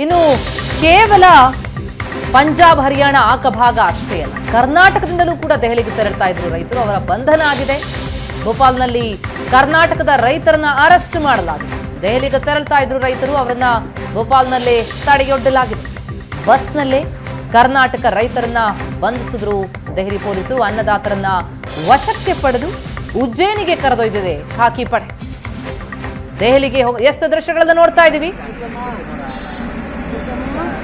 ಇನ್ನು ಕೇವಲ ಪಂಜಾಬ್ ಹರಿಯಾಣ ಭಾಗ ಅಷ್ಟೇ ಅಲ್ಲ, ಕರ್ನಾಟಕದಿಂದಲೂ ಕೂಡ ದೆಹಲಿಗೆ ತೆರಳ್ತಾ ಇದ್ರು ರೈತರು. ಅವರ ಬಂಧನ ಆಗಿದೆ. ಭೋಪಾಲ್ನಲ್ಲಿ ಕರ್ನಾಟಕದ ರೈತರನ್ನ ಅರೆಸ್ಟ್ ಮಾಡಲಾಗಿದೆ. ದೆಹಲಿಗೆ ತೆರಳ್ತಾ ಇದ್ರು ರೈತರು, ಅವರನ್ನ ಭೋಪಾಲ್ನಲ್ಲೇ ತಡೆಯೊಡ್ಡಲಾಗಿದೆ. ಬಸ್ನಲ್ಲೇ ಕರ್ನಾಟಕ ರೈತರನ್ನ ಬಂಧಿಸಿದ್ರು ದೆಹಲಿ ಪೊಲೀಸರು. ಅನ್ನದಾತರನ್ನ ವಶಕ್ಕೆ ಪಡೆದು ಉಜ್ಜಯಿನಿಗೆ ಕರೆದೊಯ್ದಿದೆ ಖಾಕಿ ಪಡೆ. ದೆಹಲಿಗೆ ಎಷ್ಟು ದೃಶ್ಯಗಳನ್ನ ನೋಡ್ತಾ ಇದ್ದೀವಿ.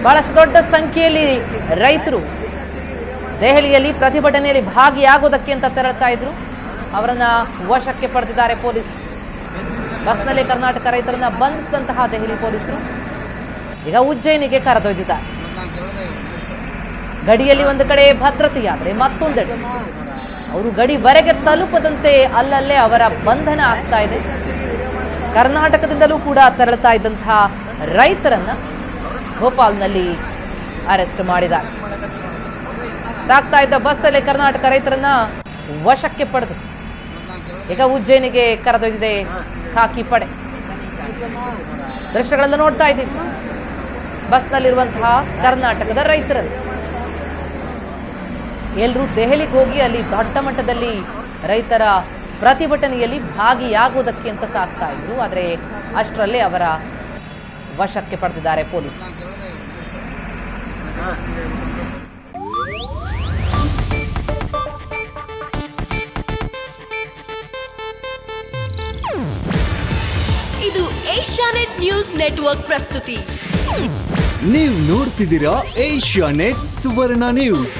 ಬಹಳಷ್ಟು ದೊಡ್ಡ ಸಂಖ್ಯೆಯಲ್ಲಿ ರೈತರು ದೆಹಲಿಯಲ್ಲಿ ಪ್ರತಿಭಟನೆಯಲ್ಲಿ ಭಾಗಿಯಾಗೋದಕ್ಕೆ ಅಂತ ತೆರಳ್ತಾ ಇದ್ರು. ಅವರನ್ನ ವಶಕ್ಕೆ ಪಡೆದಿದ್ದಾರೆ ಪೊಲೀಸರು. ಬಸ್ನಲ್ಲಿ ಕರ್ನಾಟಕ ರೈತರನ್ನ ಬಂಧಿಸಿದಂತಹ ದೆಹಲಿ ಪೊಲೀಸರು ಈಗ ಉಜ್ಜಯಿನಿಗೆ ಕರೆದೊಯ್ದಿದ್ದಾರೆ. ಗಡಿಯಲ್ಲಿ ಒಂದು ಕಡೆ ಭದ್ರತೆಯಾದರೆ ಮತ್ತೊಂದೆಡೆ ಅವರು ಗಡಿವರೆಗೆ ತಲುಪದಂತೆ ಅಲ್ಲಲ್ಲೇ ಅವರ ಬಂಧನ ಆಗ್ತಾ ಇದೆ. ಕರ್ನಾಟಕದಿಂದಲೂ ಕೂಡ ತೆರಳುತ್ತಾ ಇದ್ದಂತಹ ರೈತರನ್ನ ಭೋಪಾಲ್ನಲ್ಲಿ ಅರೆಸ್ಟ್ ಮಾಡಿದ್ದಾರೆ. ಸಾಗ್ತಾ ಇದ್ದ ಬಸ್ಸಲ್ಲಿ ಕರ್ನಾಟಕ ರೈತರನ್ನ ವಶಕ್ಕೆ ಪಡೆದು ಈಗ ಉಜ್ಜಯಿನಿಗೆ ಕರೆದೊಯ್ದಿದೆ ಖಾಕಿ ಪಡೆ. ದೃಶ್ಯಗಳನ್ನು ನೋಡ್ತಾ ಇದ್ದೀವಿ. ಬಸ್ನಲ್ಲಿರುವಂತಹ ಕರ್ನಾಟಕದ ರೈತರನ್ನು ಎಲ್ಲರೂ ದೆಹಲಿಗೆ ಹೋಗಿ ಅಲ್ಲಿ ದೊಡ್ಡ ಮಟ್ಟದಲ್ಲಿ ರೈತರ ಪ್ರತಿಭಟನೆಯಲ್ಲಿ ಭಾಗಿಯಾಗುವುದಕ್ಕೆ ಅಂತ ಸಾಗ್ತಾ ಇದ್ರು. ಆದರೆ ಅಷ್ಟರಲ್ಲೇ ಅವರ ವಶಕ್ಕೆ ಪಡೆದಿದ್ದಾರೆ ಪೊಲೀಸರು. ಇದು ಏಷ್ಯಾನೆಟ್ ನ್ಯೂಸ್ ನೆಟ್ವರ್ಕ್ ಪ್ರಸ್ತುತಿ. ನೀವು ನೋಡ್ತಿದ್ದೀರಾ ಏಷ್ಯಾನೆಟ್ ಸುವರ್ಣ ನ್ಯೂಸ್.